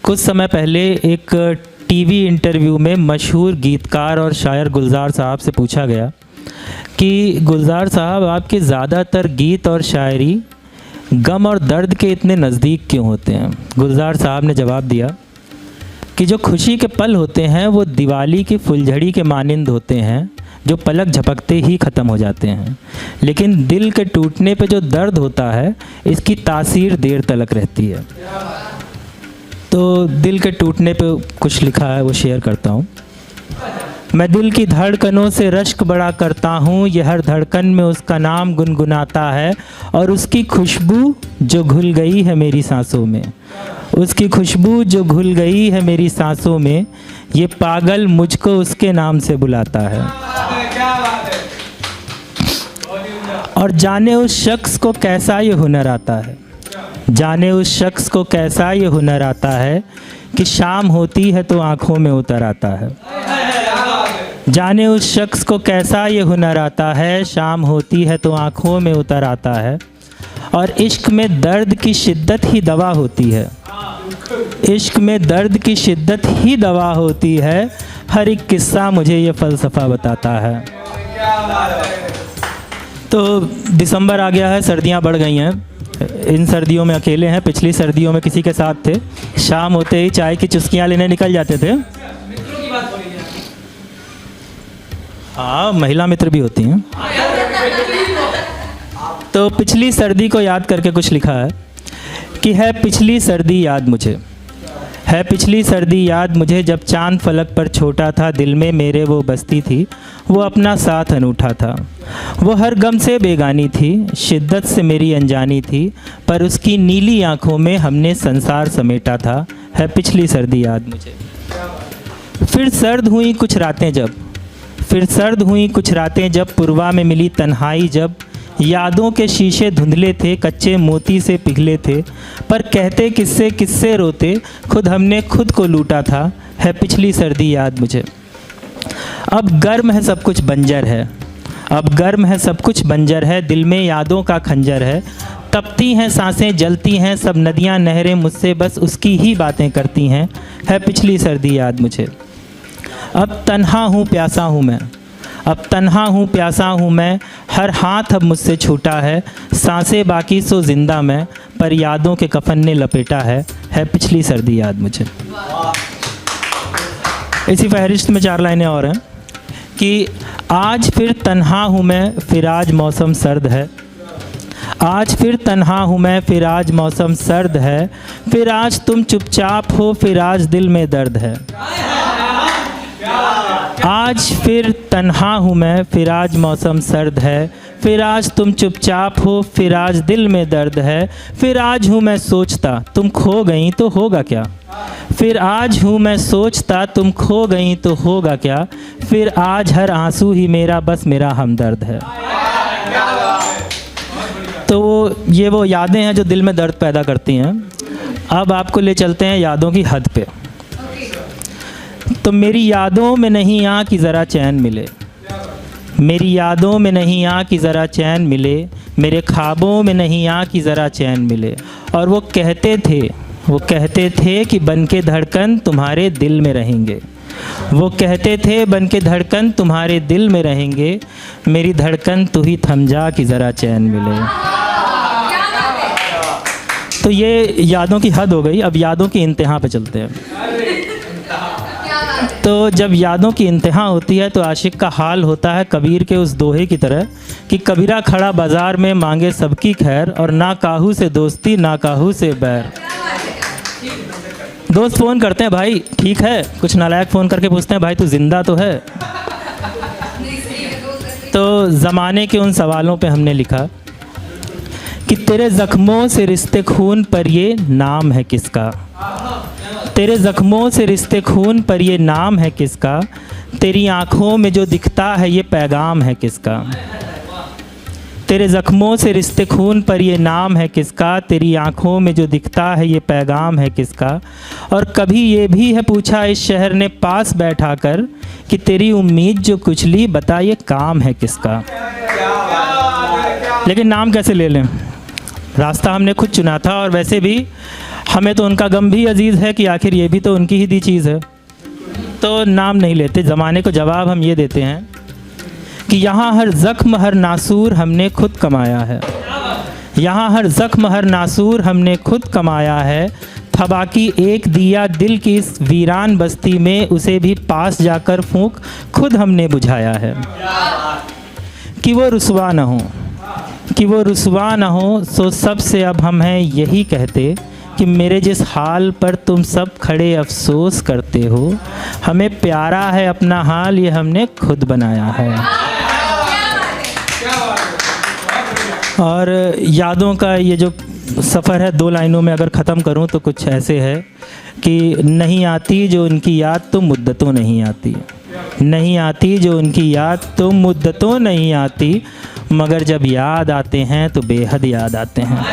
कुछ समय पहले एक टीवी इंटरव्यू में मशहूर गीतकार और शायर गुलजार साहब से पूछा गया कि गुलजार साहब, आपके ज़्यादातर गीत और शायरी गम और दर्द के इतने नज़दीक क्यों होते हैं? गुलजार साहब ने जवाब दिया कि जो खुशी के पल होते हैं वो दिवाली की फुलझड़ी के मानिंद होते हैं, जो पलक झपकते ही ख़त्म हो जाते हैं, लेकिन दिल के टूटने पे जो दर्द होता है इसकी तासीर देर तलक रहती है। तो दिल के टूटने पे कुछ लिखा है, वो शेयर करता हूँ। मैं दिल की धड़कनों से रश्क बड़ा करता हूँ, ये हर धड़कन में उसका नाम गुनगुनाता है, और उसकी खुशबू जो घुल गई है मेरी सांसों में, उसकी खुशबू जो घुल गई है मेरी सांसों में, ये पागल मुझको उसके नाम से बुलाता है। और जाने उस शख्स को कैसा ये हुनर आता है, जाने उस शख्स को कैसा ये हुनर आता है कि शाम होती है तो आँखों में उतर आता है। जाने उस शख्स को कैसा ये हुनर आता है, शाम होती है तो आँखों में उतर आता है। और इश्क में दर्द की शिद्दत ही दवा होती है, इश्क में दर्द की शिद्दत ही दवा होती है, हर एक किस्सा मुझे ये फ़लसफ़ा बताता है। तो दिसंबर आ गया है, सर्दियाँ बढ़ गई हैं। इन सर्दियों में अकेले हैं, पिछली सर्दियों में किसी के साथ थे। शाम होते ही चाय की चुस्कियाँ लेने निकल जाते थे। हाँ, महिला मित्र भी होती हैं। तो पिछली सर्दी को याद करके कुछ लिखा है कि है पिछली सर्दी याद मुझे, है पिछली सर्दी याद मुझे, जब चांद फलक पर छोटा था, दिल में मेरे वो बस्ती थी, वो अपना साथ अनूठा था। वो हर गम से बेगानी थी, शिद्दत से मेरी अनजानी थी, पर उसकी नीली आँखों में हमने संसार समेटा था, है पिछली सर्दी याद मुझे। फिर सर्द हुई कुछ रातें जब, फिर सर्द हुई कुछ रातें जब, पुरवा में मिली तन्हाई जब, यादों के शीशे धुंधले थे, कच्चे मोती से पिघले थे, पर कहते किससे किससे रोते, खुद हमने खुद को लूटा था, है पिछली सर्दी याद मुझे। अब गर्म है सब कुछ बंजर है, अब गर्म है सब कुछ बंजर है, दिल में यादों का खंजर है, तपती हैं सांसें जलती हैं, सब नदियां नहरें मुझसे बस उसकी ही बातें करती हैं, है पिछली सर्दी याद मुझे। अब तन्हा हूँ प्यासा हूँ मैं, अब तन्हा हूँ प्यासा हूँ मैं, हर हाथ अब मुझसे छूटा है, सांसें बाकी सो जिंदा मैं, पर यादों के कफन ने लपेटा है पिछली सर्दी याद मुझे। इसी फहरिस्त में 4 लाइनें और हैं कि आज फिर तन्हा हूँ मैं, फिर आज मौसम सर्द है, आज फिर तन्हा हूँ मैं, फिर आज मौसम सर्द है, फिर आज तुम चुपचाप हो, फिर आज दिल में दर्द है। आज फिर तन्हा हूँ मैं, फिर आज मौसम सर्द है, फिर आज तुम चुपचाप हो, फिर आज दिल में दर्द है, फिर आज हूँ मैं सोचता तुम खो गई तो होगा क्या, फिर आज हूँ मैं सोचता तुम खो गई तो होगा क्या, फिर आज हर आंसू ही मेरा बस मेरा हमदर्द है। तो ये वो यादें हैं जो दिल में दर्द पैदा करती हैं। अब आपको ले चलते हैं यादों की हद पे। तो मेरी यादों में नहीं आ कि ज़रा चैन मिले, मेरी यादों में नहीं आ कि ज़रा चैन मिले, मेरे ख्वाबों में नहीं आ कि ज़रा चैन मिले। और वो कहते थे कि बन के धड़कन तुम्हारे दिल में रहेंगे, वो कहते थे बन के धड़कन तुम्हारे दिल में रहेंगे, मेरी धड़कन तू ही थम जा कि ज़रा चैन मिले। तो ये यादों की हद हो गई। अब यादों की इंतहा पे चलते हैं। तो जब यादों की इंतहा होती है तो आशिक का हाल होता है कबीर के उस दोहे की तरह कि कबीरा खड़ा बाज़ार में मांगे सबकी खैर, और ना काहू से दोस्ती ना काहू से बैर। दोस्त फ़ोन करते हैं, भाई ठीक है, कुछ नालायक फ़ोन करके पूछते हैं भाई तू ज़िंदा तो है। तो ज़माने के उन सवालों पे हमने लिखा कि तेरे ज़ख्मों से रिश्ते खून पर ये नाम है किसका, तेरे ज़ख्मों से रिश्ते खून पर ये नाम है किसका, तेरी आँखों में जो दिखता है ये पैगाम है किसका, तेरे ज़ख्मों से रिश्ते खून पर ये नाम है किसका, तेरी आँखों में जो दिखता है ये पैगाम है किसका। और कभी ये भी है पूछा इस शहर ने पास बैठा कर कि तेरी उम्मीद जो कुचली बता ये काम है किसका। लेकिन नाम कैसे ले लें, रास्ता हमने खुद चुना था, और वैसे भी हमें तो उनका गम भी अजीज़ है कि आखिर ये भी तो उनकी ही दी चीज़ है। तो नाम नहीं लेते, ज़माने को जवाब हम ये देते हैं कि यहाँ हर ज़ख्म हर नासूर हमने खुद कमाया है, यहाँ हर ज़ख्म हर नासूर हमने खुद कमाया है। था बाकी एक दिया दिल की इस वीरान बस्ती में, उसे भी पास जाकर फूंक खुद हमने बुझाया है। कि वो रुसवा न हो, कि वो रुसवा न हो, सो सबसे अब हम हैं यही कहते कि मेरे जिस हाल पर तुम सब खड़े अफसोस करते हो, हमें प्यारा है अपना हाल, ये हमने खुद बनाया है। और यादों का ये जो सफ़र है, 2 लाइनों में अगर ख़त्म करूं तो कुछ ऐसे है कि नहीं आती जो उनकी याद तो मुद्दतों नहीं आती, नहीं आती जो उनकी याद तो मुद्दतों नहीं आती, मगर जब याद आते हैं तो बेहद याद आते हैं।